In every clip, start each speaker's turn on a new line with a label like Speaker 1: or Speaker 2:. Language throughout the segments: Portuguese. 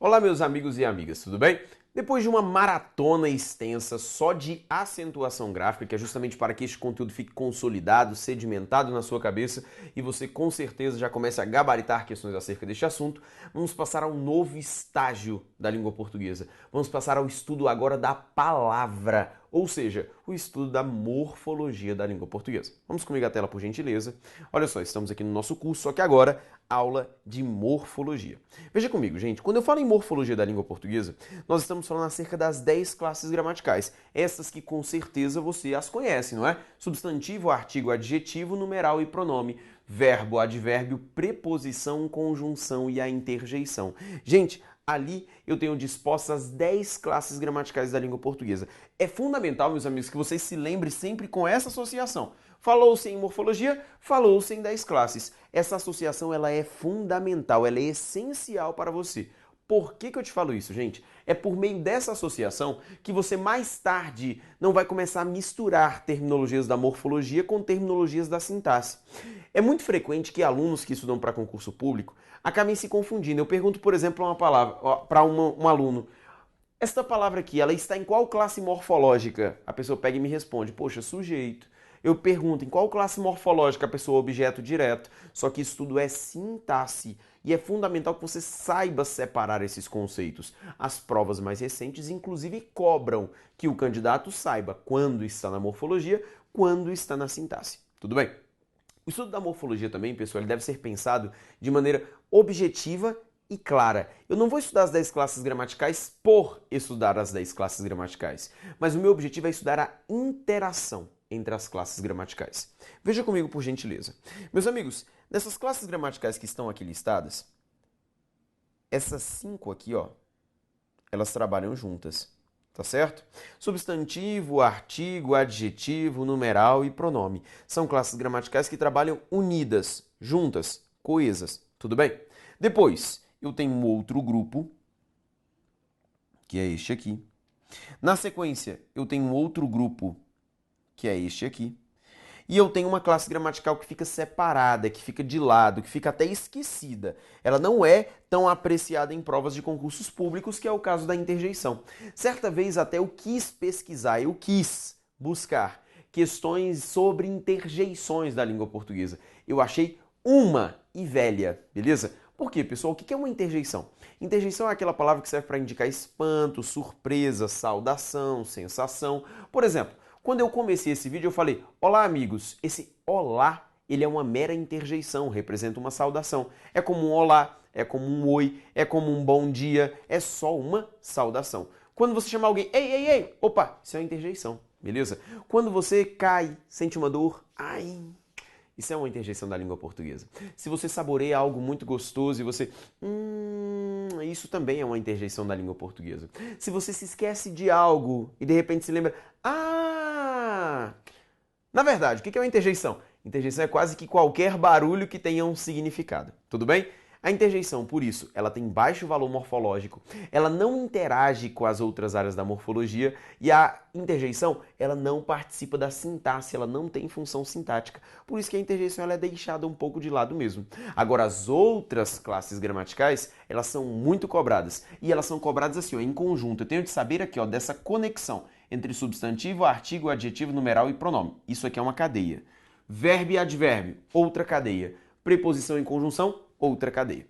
Speaker 1: Olá, meus amigos e amigas, tudo bem? Depois de uma maratona extensa só de acentuação gráfica, que é justamente para que este conteúdo fique consolidado, sedimentado na sua cabeça e você com certeza já comece a gabaritar questões acerca deste assunto, vamos passar a um novo estágio da língua portuguesa. Vamos passar ao estudo agora da palavra, ou seja, o estudo da morfologia da língua portuguesa. Vamos comigo à tela, por gentileza. Olha só, estamos aqui no nosso curso, só que agora aula de morfologia. Veja comigo, gente, quando eu falo em morfologia da língua portuguesa, nós estamos falando acerca das 10 classes gramaticais. Essas que com certeza você as conhece, não é? Substantivo, artigo, adjetivo, numeral e pronome. Verbo, advérbio, preposição, conjunção e a interjeição. Gente, ali eu tenho dispostas as 10 classes gramaticais da língua portuguesa. É fundamental, meus amigos, que vocês se lembrem sempre com essa associação. Falou-se em morfologia, falou-se em 10 classes. Essa associação ela é fundamental, ela é essencial para você. Por que eu te falo isso, gente? É por meio dessa associação que você mais tarde não vai começar a misturar terminologias da morfologia com terminologias da sintaxe. É muito frequente que alunos que estudam para concurso público acabem se confundindo. Eu pergunto, por exemplo, uma palavra para um aluno. Esta palavra aqui, ela está em qual classe morfológica? A pessoa pega e me responde, poxa, sujeito. Eu pergunto, em qual classe morfológica? A pessoa, objeto direto. Só que isso tudo é sintaxe. E é fundamental que você saiba separar esses conceitos. As provas mais recentes, inclusive, cobram que o candidato saiba quando está na morfologia, quando está na sintaxe. Tudo bem? O estudo da morfologia também, pessoal, ele deve ser pensado de maneira objetiva e clara. Eu não vou estudar as 10 classes gramaticais por estudar as 10 classes gramaticais, mas o meu objetivo é estudar a interação entre as classes gramaticais. Veja comigo, por gentileza. Meus amigos, nessas classes gramaticais que estão aqui listadas, essas 5 aqui, ó, elas trabalham juntas, tá certo? Substantivo, artigo, adjetivo, numeral e pronome. São classes gramaticais que trabalham unidas, juntas, coesas, tudo bem? Depois, eu tenho um outro grupo, que é este aqui. Na sequência, eu tenho um outro grupo, que é este aqui. E eu tenho uma classe gramatical que fica separada, que fica de lado, que fica até esquecida. Ela não é tão apreciada em provas de concursos públicos, que é o caso da interjeição. Certa vez até eu quis pesquisar, eu quis buscar questões sobre interjeições da língua portuguesa. Eu achei uma e velha, beleza? Por quê, pessoal? O que é uma interjeição? Interjeição é aquela palavra que serve para indicar espanto, surpresa, saudação, sensação. Por exemplo, quando eu comecei esse vídeo, eu falei, olá amigos, esse olá, ele é uma mera interjeição, representa uma saudação. É como um olá, é como um oi, é como um bom dia, é só uma saudação. Quando você chama alguém, ei, ei, ei, opa, isso é uma interjeição, beleza? Quando você cai, sente uma dor, ai, isso é uma interjeição da língua portuguesa. Se você saboreia algo muito gostoso e você, isso também é uma interjeição da língua portuguesa. Se você se esquece de algo e de repente se lembra, na verdade, o que é uma interjeição? Interjeição é quase que qualquer barulho que tenha um significado, tudo bem? A interjeição, por isso, ela tem baixo valor morfológico, ela não interage com as outras áreas da morfologia e a interjeição, ela não participa da sintaxe, ela não tem função sintática. Por isso que a interjeição ela é deixada um pouco de lado mesmo. Agora, as outras classes gramaticais, elas são muito cobradas e elas são cobradas assim, ó, em conjunto. Eu tenho de saber aqui, ó, dessa conexão entre substantivo, artigo, adjetivo, numeral e pronome. Isso aqui é uma cadeia. Verbo e advérbio, outra cadeia. Preposição e conjunção, outra cadeia.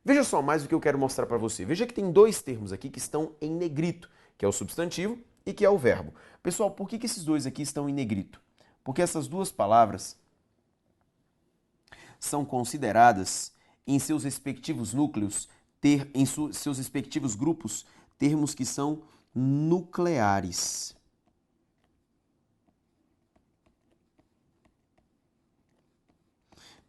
Speaker 1: Veja só mais o que eu quero mostrar para você. Veja que tem dois termos aqui que estão em negrito, que é o substantivo e que é o verbo. Pessoal, por que esses dois aqui estão em negrito? Porque essas duas palavras são consideradas em seus respectivos núcleos, seus respectivos grupos, termos que são nucleares.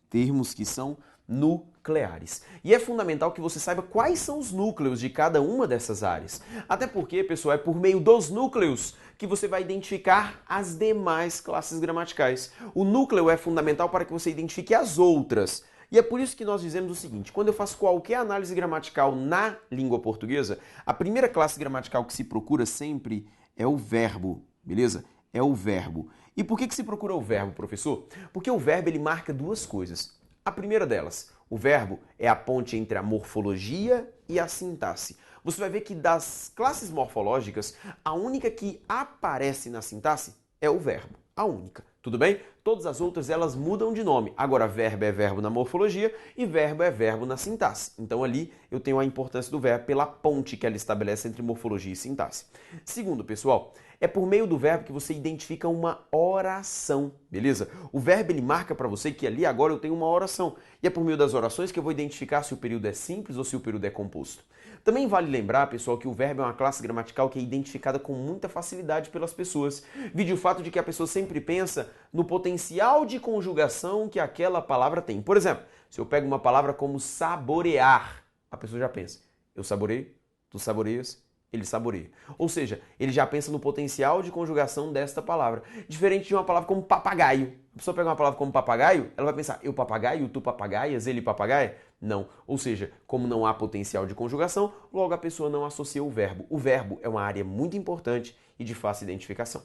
Speaker 1: Termos que são nucleares. E é fundamental que você saiba quais são os núcleos de cada uma dessas áreas. Até porque, pessoal, é por meio dos núcleos que você vai identificar as demais classes gramaticais. O núcleo é fundamental para que você identifique as outras. E é por isso que nós dizemos o seguinte, quando eu faço qualquer análise gramatical na língua portuguesa, a primeira classe gramatical que se procura sempre é o verbo, beleza? É o verbo. E por que se procura o verbo, professor? Porque o verbo ele marca duas coisas. A primeira delas, O verbo é a ponte entre a morfologia e a sintaxe. Você vai ver que das classes morfológicas, a única que aparece na sintaxe é o verbo. A única. Tudo bem? Todas as outras elas mudam de nome. Agora, verbo é verbo na morfologia e verbo é verbo na sintaxe. Então ali eu tenho a importância do verbo pela ponte que ela estabelece entre morfologia e sintaxe. Segundo, pessoal, é por meio do verbo que você identifica uma oração, beleza? O verbo ele marca para você que ali agora eu tenho uma oração. E é por meio das orações que eu vou identificar se o período é simples ou se o período é composto. Também vale lembrar, pessoal, que o verbo é uma classe gramatical que é identificada com muita facilidade pelas pessoas. Vide o fato de que a pessoa sempre pensa no potencial de conjugação que aquela palavra tem. Por exemplo, se eu pego uma palavra como saborear, a pessoa já pensa, eu saboreio, tu saboreias, ele saboreia. Ou seja, ele já pensa no potencial de conjugação desta palavra. Diferente de uma palavra como papagaio. A pessoa pega uma palavra como papagaio, ela vai pensar, eu papagaio, tu papagaias, ele papagaia? Não. Ou seja, como não há potencial de conjugação, logo a pessoa não associa o verbo. O verbo é uma área muito importante e de fácil identificação.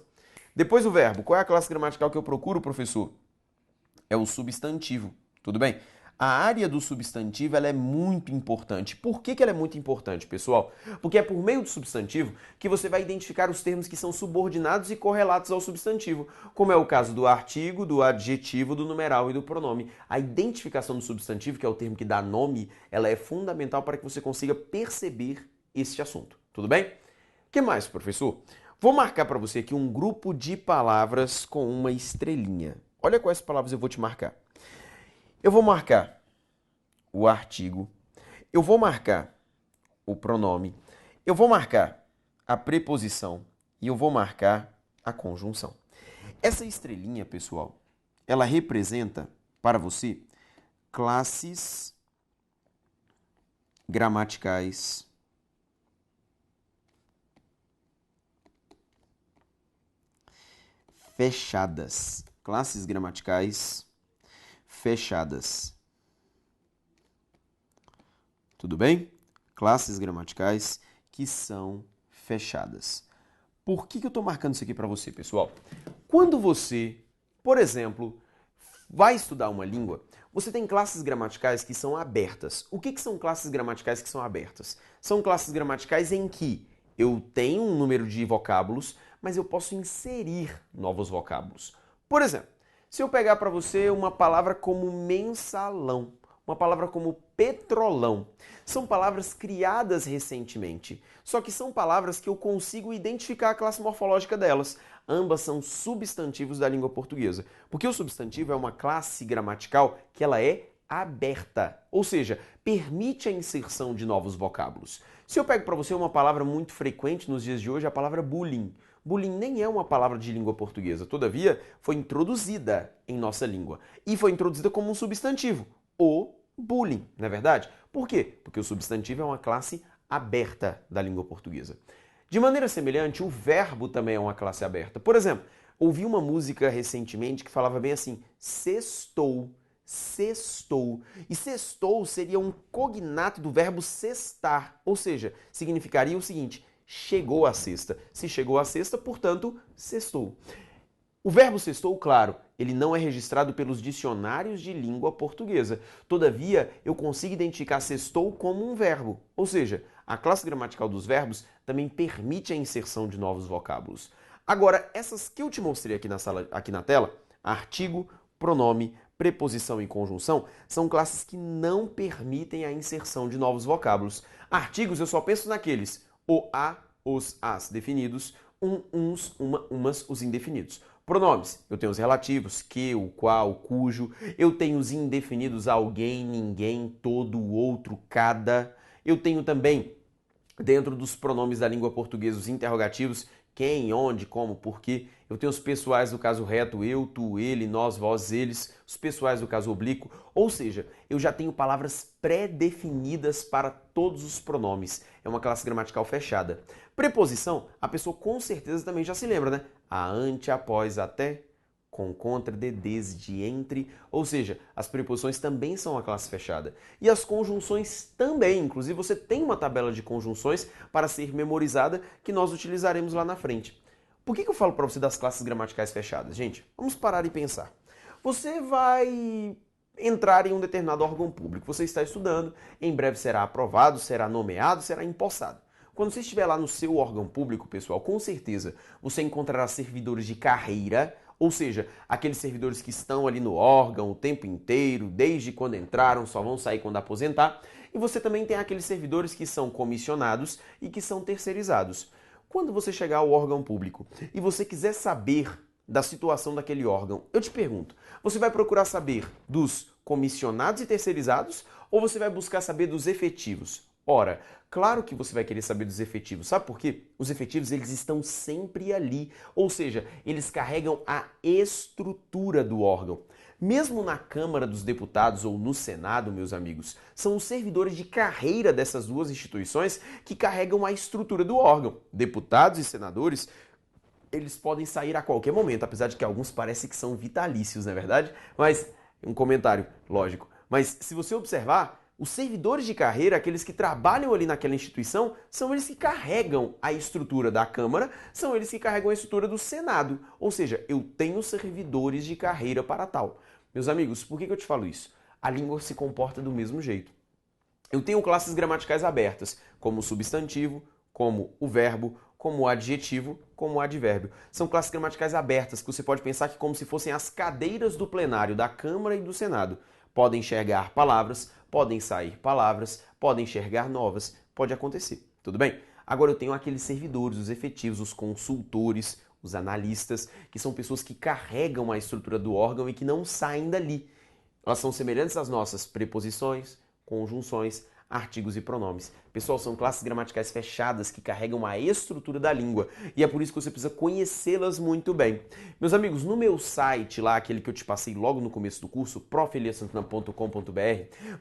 Speaker 1: Depois do verbo, qual é a classe gramatical que eu procuro, professor? É o substantivo. Tudo bem? A área do substantivo ela é muito importante. Por que ela é muito importante, pessoal? Porque é por meio do substantivo que você vai identificar os termos que são subordinados e correlatos ao substantivo, como é o caso do artigo, do adjetivo, do numeral e do pronome. A identificação do substantivo, que é o termo que dá nome, ela é fundamental para que você consiga perceber este assunto. Tudo bem? O que mais, professor? Vou marcar para você aqui um grupo de palavras com uma estrelinha. Olha quais palavras eu vou te marcar. Eu vou marcar o artigo, eu vou marcar o pronome, eu vou marcar a preposição e eu vou marcar a conjunção. Essa estrelinha, pessoal, ela representa para você classes gramaticais fechadas. Classes gramaticais fechadas. Tudo bem? Classes gramaticais que são fechadas. Por que eu estou marcando isso aqui para você, pessoal? Quando você, por exemplo, vai estudar uma língua, você tem classes gramaticais que são abertas. O que são classes gramaticais que são abertas? São classes gramaticais em que eu tenho um número de vocábulos, mas eu posso inserir novos vocábulos. Por exemplo, se eu pegar para você uma palavra como mensalão, uma palavra como petrolão, são palavras criadas recentemente, só que são palavras que eu consigo identificar a classe morfológica delas. Ambas são substantivos da língua portuguesa, porque o substantivo é uma classe gramatical que ela é aberta, ou seja, permite a inserção de novos vocábulos. Se eu pego para você uma palavra muito frequente nos dias de hoje, a palavra bullying. Bullying nem é uma palavra de língua portuguesa, todavia foi introduzida em nossa língua e foi introduzida como um substantivo, o bullying, não é verdade? Por quê? Porque o substantivo é uma classe aberta da língua portuguesa. De maneira semelhante, o verbo também é uma classe aberta. Por exemplo, ouvi uma música recentemente que falava bem assim, sextou, sextou. E sextou seria um cognato do verbo sextar, ou seja, significaria o seguinte, chegou a sexta. Se chegou a sexta, portanto, sextou. O verbo sextou, claro, ele não é registrado pelos dicionários de língua portuguesa. Todavia, eu consigo identificar sextou como um verbo. Ou seja, a classe gramatical dos verbos também permite a inserção de novos vocábulos. Agora, essas que eu te mostrei aqui na tela, artigo, pronome, preposição e conjunção, são classes que não permitem a inserção de novos vocábulos. Artigos, eu só penso naqueles o, a, os, as definidos, uns, uma, umas, os indefinidos. Pronomes, eu tenho os relativos, que, o qual, cujo. Eu tenho os indefinidos, alguém, ninguém, todo, outro, cada. Eu tenho também, dentro dos pronomes da língua portuguesa, os interrogativos, quem, onde, como, por quê. Eu tenho os pessoais do caso reto, eu, tu, ele, nós, vós, eles. Os pessoais do caso oblíquo. Ou seja, eu já tenho palavras pré-definidas para todos os pronomes. É uma classe gramatical fechada. Preposição, a pessoa com certeza também já se lembra, né? A, ante, após, até, com, contra, de, desde, entre. Ou seja, as preposições também são uma classe fechada. E as conjunções também. Inclusive, você tem uma tabela de conjunções para ser memorizada que nós utilizaremos lá na frente. Por que eu falo para você das classes gramaticais fechadas? Gente, vamos parar e pensar. Você vai entrar em um determinado órgão público. Você está estudando, em breve será aprovado, será nomeado, será empossado. Quando você estiver lá no seu órgão público, pessoal, com certeza você encontrará servidores de carreira, ou seja, aqueles servidores que estão ali no órgão o tempo inteiro, desde quando entraram, só vão sair quando aposentar. E você também tem aqueles servidores que são comissionados e que são terceirizados. Quando você chegar ao órgão público e você quiser saber da situação daquele órgão, eu te pergunto, você vai procurar saber dos comissionados e terceirizados ou você vai buscar saber dos efetivos? Ora, claro que você vai querer saber dos efetivos. Sabe por quê? Os efetivos, eles estão sempre ali. Ou seja, eles carregam a estrutura do órgão. Mesmo na Câmara dos Deputados ou no Senado, meus amigos, são os servidores de carreira dessas duas instituições que carregam a estrutura do órgão. Deputados e senadores, eles podem sair a qualquer momento, apesar de que alguns parecem que são vitalícios, não é verdade? Mas, um comentário, lógico. Mas se você observar, os servidores de carreira, aqueles que trabalham ali naquela instituição, são eles que carregam a estrutura da Câmara, são eles que carregam a estrutura do Senado. Ou seja, eu tenho servidores de carreira para tal. Meus amigos, por que eu te falo isso? A língua se comporta do mesmo jeito. Eu tenho classes gramaticais abertas, como o substantivo, como o verbo, como o adjetivo, como o advérbio. São classes gramaticais abertas que você pode pensar que como se fossem as cadeiras do plenário da Câmara e do Senado. Podem enxergar palavras, podem sair palavras, podem enxergar novas, pode acontecer, tudo bem? Agora eu tenho aqueles servidores, os efetivos, os consultores, os analistas, que são pessoas que carregam a estrutura do órgão e que não saem dali. Elas são semelhantes às nossas preposições, conjunções, artigos e pronomes. Pessoal, são classes gramaticais fechadas que carregam a estrutura da língua e é por isso que você precisa conhecê-las muito bem. Meus amigos, no meu site, lá aquele que eu te passei logo no começo do curso, profeliasantana.com.br,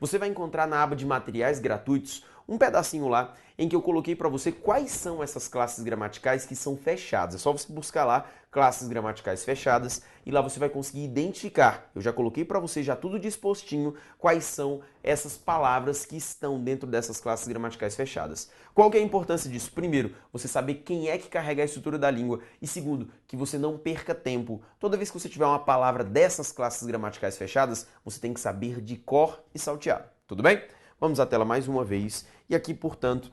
Speaker 1: você vai encontrar na aba de materiais gratuitos um pedacinho lá em que eu coloquei para você quais são essas classes gramaticais que são fechadas. É só você buscar lá classes gramaticais fechadas e lá você vai conseguir identificar. Eu já coloquei para você já tudo dispostinho quais são essas palavras que estão dentro dessas classes gramaticais fechadas. Qual que é a importância disso? Primeiro, você saber quem é que carrega a estrutura da língua e segundo, que você não perca tempo. Toda vez que você tiver uma palavra dessas classes gramaticais fechadas, você tem que saber de cor e salteado. Tudo bem? Vamos à tela mais uma vez e aqui, portanto,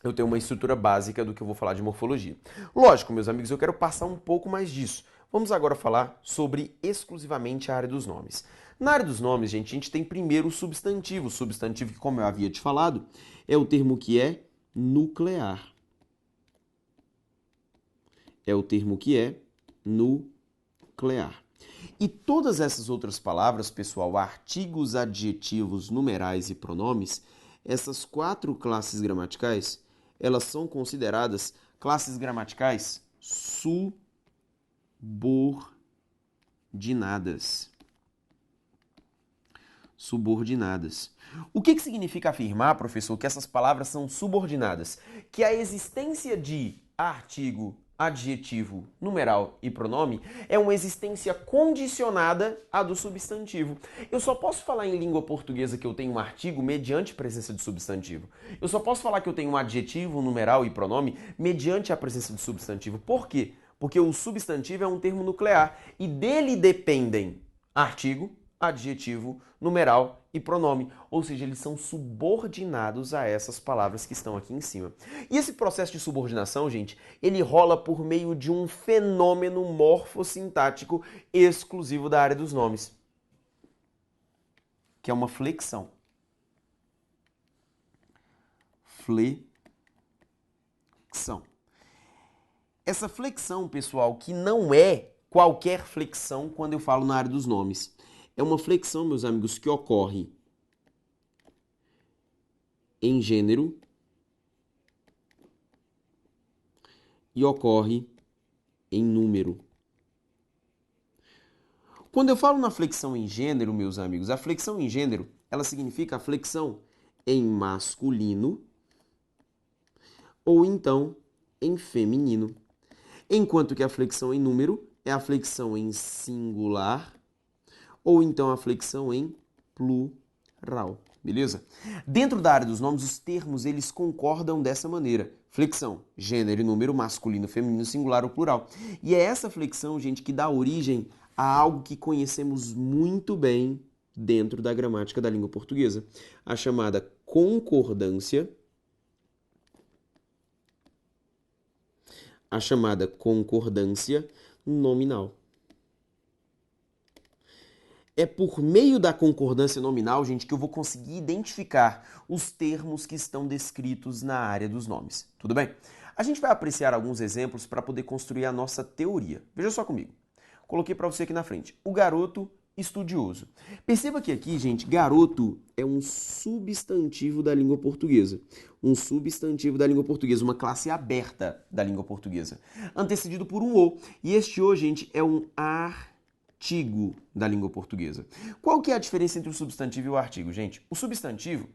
Speaker 1: eu tenho uma estrutura básica do que eu vou falar de morfologia. Lógico, meus amigos, eu quero passar um pouco mais disso. Vamos agora falar sobre exclusivamente a área dos nomes. Na área dos nomes, gente, a gente tem primeiro o substantivo. O substantivo que, como eu havia te falado, é o termo que é nuclear. É o termo que é nuclear. E todas essas outras palavras, pessoal, artigos, adjetivos, numerais e pronomes, essas 4 classes gramaticais, elas são consideradas classes gramaticais subordinadas. Subordinadas. O que significa afirmar, professor, que essas palavras são subordinadas? Que a existência de artigo, adjetivo, numeral e pronome é uma existência condicionada à do substantivo. Eu só posso falar em língua portuguesa que eu tenho um artigo mediante a presença de substantivo. Eu só posso falar que eu tenho um adjetivo, numeral e pronome mediante a presença de substantivo. Por quê? Porque o substantivo é um termo nuclear e dele dependem artigo, adjetivo, numeral e pronome, ou seja, eles são subordinados a essas palavras que estão aqui em cima. E esse processo de subordinação, gente, ele rola por meio de um fenômeno morfossintático exclusivo da área dos nomes, que é uma flexão. Flexão. Essa flexão, pessoal, que não é qualquer flexão quando eu falo na área dos nomes. É uma flexão, meus amigos, que ocorre em gênero e ocorre em número. Quando eu falo na flexão em gênero, meus amigos, a flexão em gênero, ela significa a flexão em masculino ou então em feminino. Enquanto que a flexão em número é a flexão em singular ou então a flexão em plural, beleza? Dentro da área dos nomes, os termos eles concordam dessa maneira. Flexão, gênero e número, masculino, feminino, singular ou plural. E é essa flexão, gente, que dá origem a algo que conhecemos muito bem, dentro da gramática da língua portuguesa, a chamada concordância, nominal. É por meio da concordância nominal, gente, que eu vou conseguir identificar os termos que estão descritos na área dos nomes. Tudo bem? A gente vai apreciar alguns exemplos para poder construir a nossa teoria. Veja só comigo. Coloquei para você aqui na frente. O garoto estudioso. Perceba que aqui, gente, garoto é um substantivo da língua portuguesa. Um substantivo da língua portuguesa, uma classe aberta da língua portuguesa. Antecedido por um o. E este o, gente, é um artigo da língua portuguesa. Qual que é a diferença entre o substantivo e o artigo, gente? O substantivo,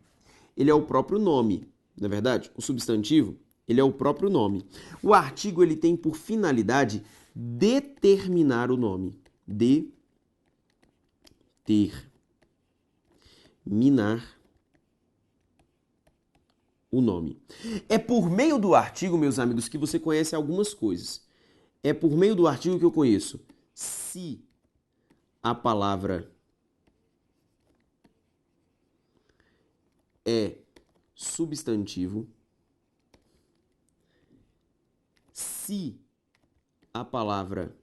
Speaker 1: ele é o próprio nome, não é verdade? O substantivo, ele é o próprio nome. O artigo, ele tem por finalidade determinar o nome. Determinar o nome. É por meio do artigo, meus amigos, que você conhece algumas coisas. É por meio do artigo que eu conheço se a palavra é substantivo, se a palavra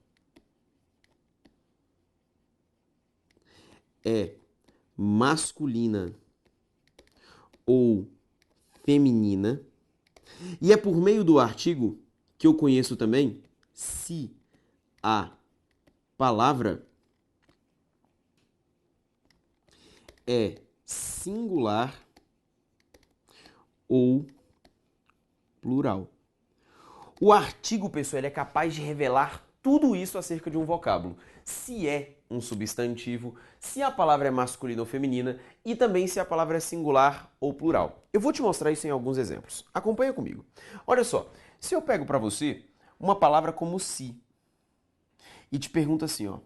Speaker 1: é masculina ou feminina, e é por meio do artigo que eu conheço também se a palavra é singular ou plural. O artigo, pessoal, ele é capaz de revelar tudo isso acerca de um vocábulo. Se é um substantivo, se a palavra é masculina ou feminina e também se a palavra é singular ou plural. Eu vou te mostrar isso em alguns exemplos. Acompanha comigo. Olha só, se eu pego para você uma palavra como se e te pergunto assim, ó,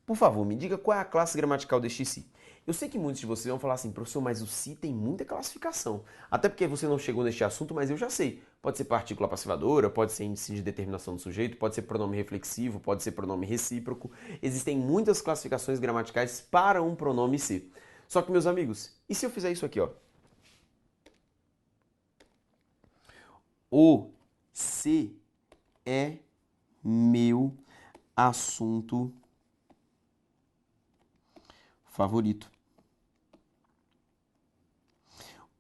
Speaker 1: por favor, me diga qual é a classe gramatical deste se. Eu sei que muitos de vocês vão falar assim, professor, mas o se tem muita classificação. Até porque você não chegou neste assunto, mas eu já sei. Pode ser partícula passivadora, pode ser índice de determinação do sujeito, pode ser pronome reflexivo, pode ser pronome recíproco. Existem muitas classificações gramaticais para um pronome se. Só que, meus amigos, e se eu fizer isso aqui, ó? O se é meu assunto favorito.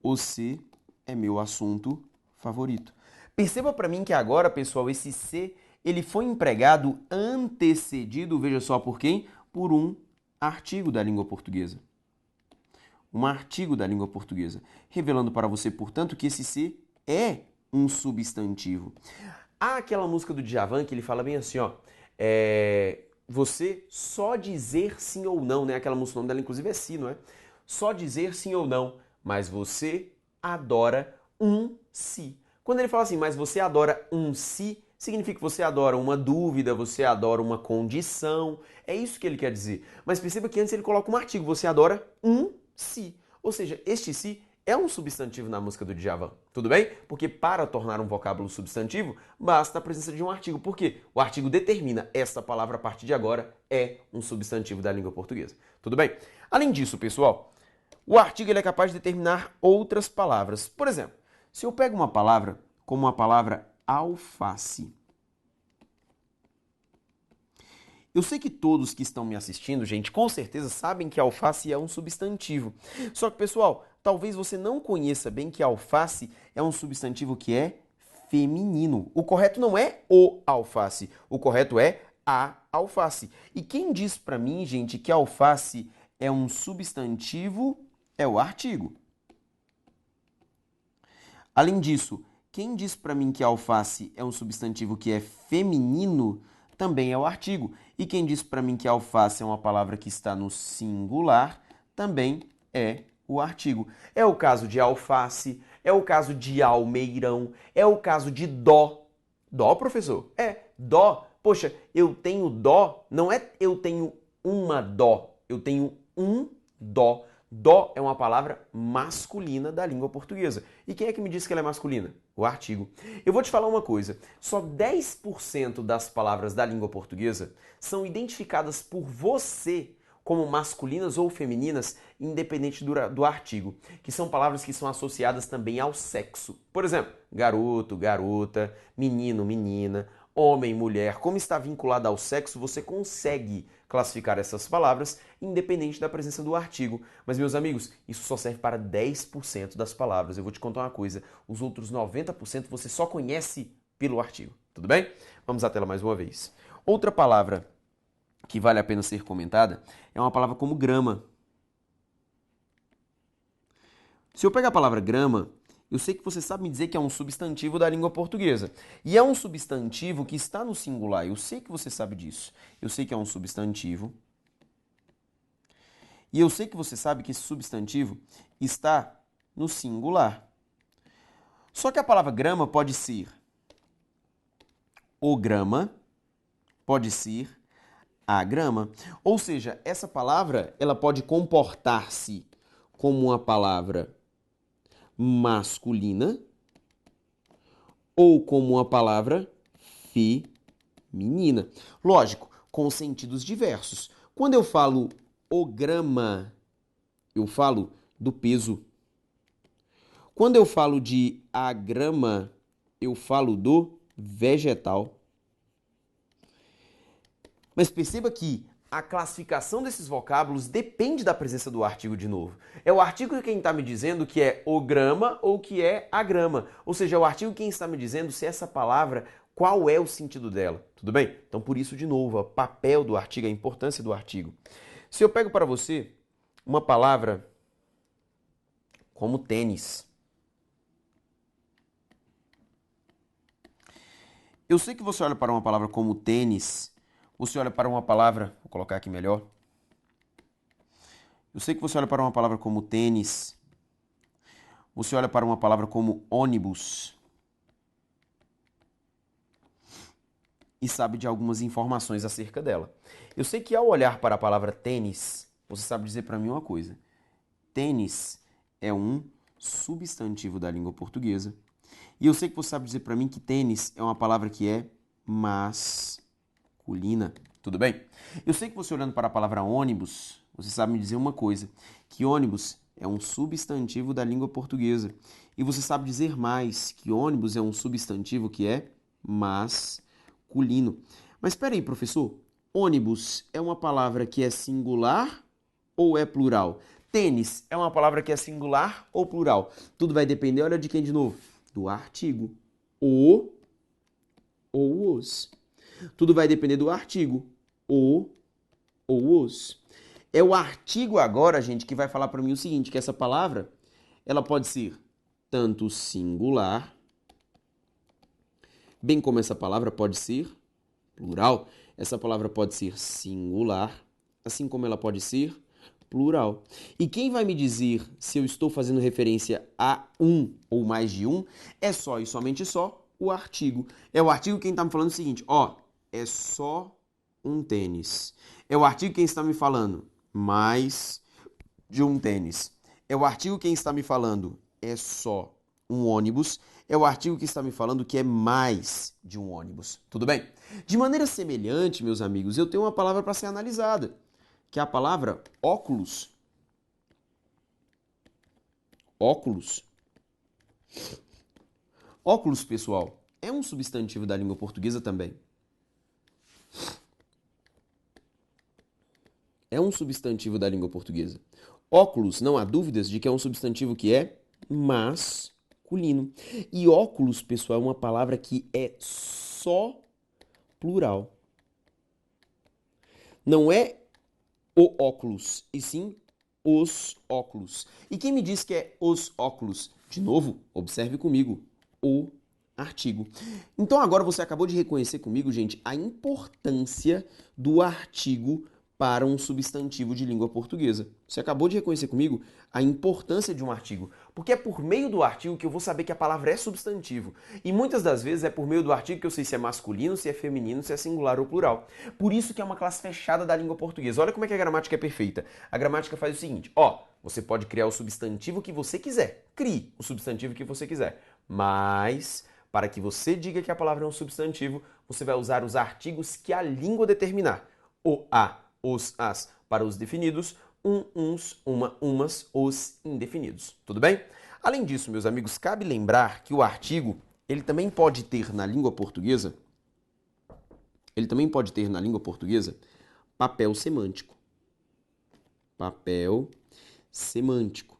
Speaker 1: O se é meu assunto favorito. Perceba para mim que agora, pessoal, esse se, ele foi empregado antecedido, veja só por quem? Por um artigo da língua portuguesa. Um artigo da língua portuguesa. Revelando para você, portanto, que esse se é um substantivo. Há aquela música do Djavan que ele fala bem assim, ó, você só dizer sim ou não, né? Aquela música, o nome dela inclusive é Si, não é? Só dizer sim ou não, mas você adora um si. Quando ele fala assim, mas você adora um si, significa que você adora uma dúvida, você adora uma condição. É isso que ele quer dizer. Mas perceba que antes ele coloca um artigo, você adora um si. Ou seja, este si é um substantivo na música do Djavan. Tudo bem? Porque para tornar um vocábulo substantivo, basta a presença de um artigo. Por quê? O artigo determina esta palavra a partir de agora é um substantivo da língua portuguesa. Tudo bem? Além disso, pessoal, o artigo ele é capaz de determinar outras palavras. Por exemplo, se eu pego uma palavra como a palavra alface, eu sei que todos que estão me assistindo, gente, com certeza sabem que alface é um substantivo. Só que, pessoal, talvez você não conheça bem que alface é um substantivo que é feminino. O correto não é o alface, o correto é a alface. E quem diz pra mim, gente, que alface é um substantivo é o artigo. Além disso, quem diz pra mim que alface é um substantivo que é feminino também é o artigo. E quem diz para mim que alface é uma palavra que está no singular, também é o artigo. É o caso de alface, é o caso de almeirão, é o caso de dó. Dó, professor? É, dó. Poxa, eu tenho dó, não é eu tenho uma dó, eu tenho um dó. Dó é uma palavra masculina da língua portuguesa. E quem é que me disse que ela é masculina? O artigo. Eu vou te falar uma coisa, só 10% das palavras da língua portuguesa são identificadas por você como masculinas ou femininas, independente do artigo, que são palavras que são associadas também ao sexo. Por exemplo, garoto, garota, menino, menina, homem, mulher. Como está vinculado ao sexo, você consegue classificar essas palavras independente da presença do artigo. Mas, meus amigos, isso só serve para 10% das palavras. Eu vou te contar uma coisa, os outros 90% você só conhece pelo artigo. Tudo bem? Vamos à tela mais uma vez. Outra palavra que vale a pena ser comentada é uma palavra como grama. Se eu pegar a palavra grama, eu sei que você sabe me dizer que é um substantivo da língua portuguesa. E é um substantivo que está no singular. Eu sei que você sabe disso. Eu sei que é um substantivo. E eu sei que você sabe que esse substantivo está no singular. Só que a palavra grama pode ser o grama, pode ser a grama. Ou seja, essa palavra ela pode comportar-se como uma palavra masculina ou como uma palavra feminina. Lógico, com sentidos diversos. Quando eu falo o grama, eu falo do peso. Quando eu falo de a grama, eu falo do vegetal. Mas perceba que a classificação desses vocábulos depende da presença do artigo de novo. É o artigo quem está me dizendo que é o grama ou que é a grama. Ou seja, é o artigo quem está me dizendo se essa palavra, qual é o sentido dela. Tudo bem? Então, por isso, de novo, o papel do artigo, a importância do artigo. Se eu pego para você uma palavra como tênis. Eu sei que você olha para uma palavra como tênis, você olha para uma palavra, vou colocar aqui melhor. Eu sei que você olha para uma palavra como tênis, você olha para uma palavra como ônibus e sabe de algumas informações acerca dela. Eu sei que ao olhar para a palavra tênis, você sabe dizer para mim uma coisa. Tênis é um substantivo da língua portuguesa. E eu sei que você sabe dizer para mim que tênis é uma palavra que é masculina. Tudo bem? Eu sei que você olhando para a palavra ônibus, você sabe me dizer uma coisa, que ônibus é um substantivo da língua portuguesa. E você sabe dizer mais, que ônibus é um substantivo que é masculino. Mas espera aí, professor, ônibus é uma palavra que é singular ou é plural? Tênis é uma palavra que é singular ou plural? Tudo vai depender, olha de quem de novo? Do artigo. O ou os. Tudo vai depender do artigo. O ou os. É o artigo agora, gente, que vai falar para mim o seguinte, que essa palavra, ela pode ser tanto singular, bem como essa palavra pode ser plural. Essa palavra pode ser singular, assim como ela pode ser plural. E quem vai me dizer se eu estou fazendo referência a um ou mais de um é só e somente só o artigo. É o artigo quem está me falando o seguinte, ó, é só um tênis. É o artigo quem está me falando mais de um tênis. É o artigo quem está me falando é só um ônibus. É o artigo que está me falando que é mais de um ônibus. Tudo bem? De maneira semelhante, meus amigos, eu tenho uma palavra para ser analisada, que é a palavra óculos. Óculos. Óculos, pessoal, é um substantivo da língua portuguesa também. É um substantivo da língua portuguesa. Óculos, não há dúvidas de que é um substantivo que é masculino. E óculos, pessoal, é uma palavra que é só plural. Não é o óculos, e sim os óculos. E quem me diz que é os óculos? De novo, observe comigo, o artigo. Então agora você acabou de reconhecer comigo, gente, a importância do artigo para um substantivo de língua portuguesa. Você acabou de reconhecer comigo a importância de um artigo, porque é por meio do artigo que eu vou saber que a palavra é substantivo. E muitas das vezes é por meio do artigo que eu sei se é masculino, se é feminino, se é singular ou plural. Por isso que é uma classe fechada da língua portuguesa. Olha como é que a gramática é perfeita. A gramática faz o seguinte, ó, você pode criar o substantivo que você quiser. Crie o substantivo que você quiser. Mas, para que você diga que a palavra é um substantivo, você vai usar os artigos que a língua determinar. O, a, os, as, Para os definidos, uns, uma, umas, os indefinidos. Tudo bem? Além disso, meus amigos, cabe lembrar que o artigo, ele também pode ter na língua portuguesa, papel semântico. Papel semântico.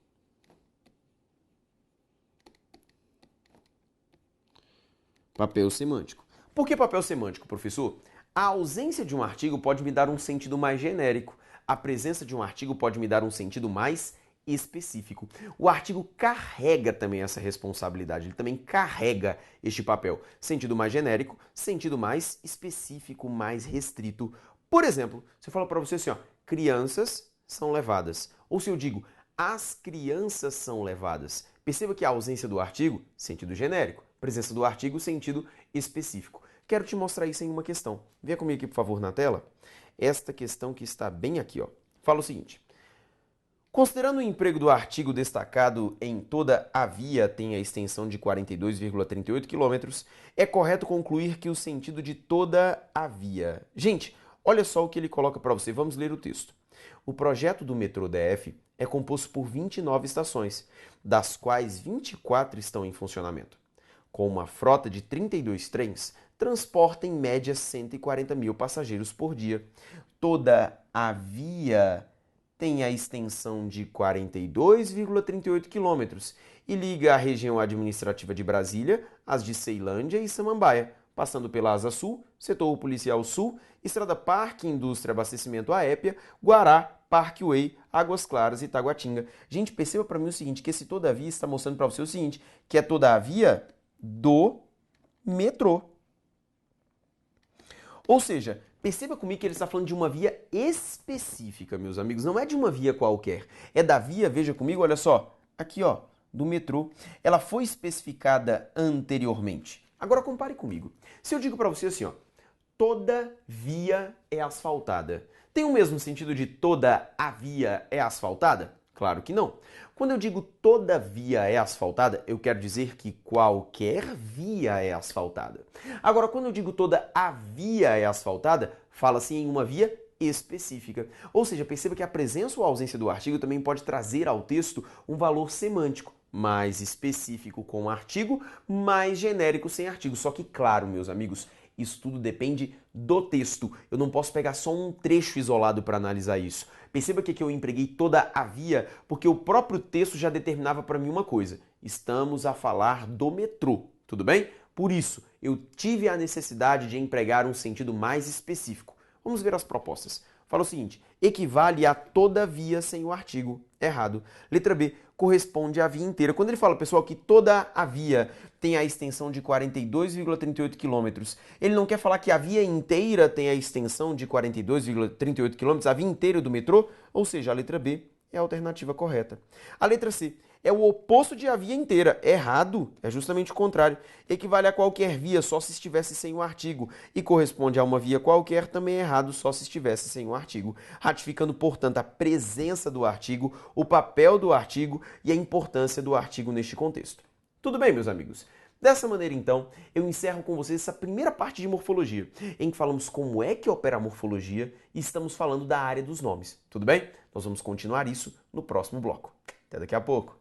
Speaker 1: Papel semântico. Por que papel semântico, professor? A ausência de um artigo pode me dar um sentido mais genérico. A presença de um artigo pode me dar um sentido mais específico. O artigo carrega também essa responsabilidade, ele também carrega este papel. Sentido mais genérico, sentido mais específico, mais restrito. Por exemplo, se eu falo para você assim, ó, crianças são levadas. Ou se eu digo, as crianças são levadas. Perceba que a ausência do artigo, sentido genérico. Presença do artigo, sentido específico. Quero te mostrar isso em uma questão. Vê comigo aqui, por favor, na tela. Esta questão que está bem aqui, ó. Fala o seguinte. Considerando o emprego do artigo destacado em toda a via tem a extensão de 42,38 km, é correto concluir que o sentido de toda a via... Gente, olha só o que ele coloca para você. Vamos ler o texto. O projeto do metrô DF é composto por 29 estações, das quais 24 estão em funcionamento. Com uma frota de 32 trens, transporta em média 140 mil passageiros por dia. Toda a via tem a extensão de 42,38 quilômetros e liga a região administrativa de Brasília às de Ceilândia e Samambaia, passando pela Asa Sul, Setor Policial Sul, Estrada Parque, Indústria Abastecimento Aépia, Guará, Parkway, Águas Claras e Taguatinga. Gente, perceba para mim o seguinte, que esse todavia está mostrando para você o seguinte, que é toda a via do metrô. Ou seja, perceba comigo que ele está falando de uma via específica, meus amigos. Não é de uma via qualquer. É da via, veja comigo, olha só, aqui ó, do metrô. Ela foi especificada anteriormente. Agora compare comigo. Se eu digo para você assim, ó, toda via é asfaltada. Tem o mesmo sentido de toda a via é asfaltada? Claro que não. Quando eu digo toda via é asfaltada, eu quero dizer que qualquer via é asfaltada. Agora, quando eu digo toda a via é asfaltada, fala-se em uma via específica. Ou seja, perceba que a presença ou ausência do artigo também pode trazer ao texto um valor semântico, mais específico com o artigo, mais genérico sem artigo. Só que, claro, meus amigos, isso tudo depende do texto. Eu não posso pegar só um trecho isolado para analisar isso. Perceba que aqui eu empreguei toda a via, porque o próprio texto já determinava para mim uma coisa. Estamos a falar do metrô, tudo bem? Por isso, eu tive a necessidade de empregar um sentido mais específico. Vamos ver as propostas. Fala o seguinte, equivale a toda via sem o artigo. Errado. Letra B, corresponde à via inteira. Quando ele fala, pessoal, que toda a via tem a extensão de 42,38 km, ele não quer falar que a via inteira tem a extensão de 42,38 km, a via inteira do metrô? Ou seja, a letra B é a alternativa correta. A letra C é o oposto de a via inteira. Errado, é justamente o contrário. Equivale a qualquer via só se estivesse sem o artigo. E corresponde a uma via qualquer, também é errado, só se estivesse sem o artigo. Ratificando, portanto, a presença do artigo, o papel do artigo e a importância do artigo neste contexto. Tudo bem, meus amigos? Dessa maneira, então, eu encerro com vocês essa primeira parte de morfologia, em que falamos como é que opera a morfologia e estamos falando da área dos nomes. Tudo bem? Nós vamos continuar isso no próximo bloco. Até daqui a pouco.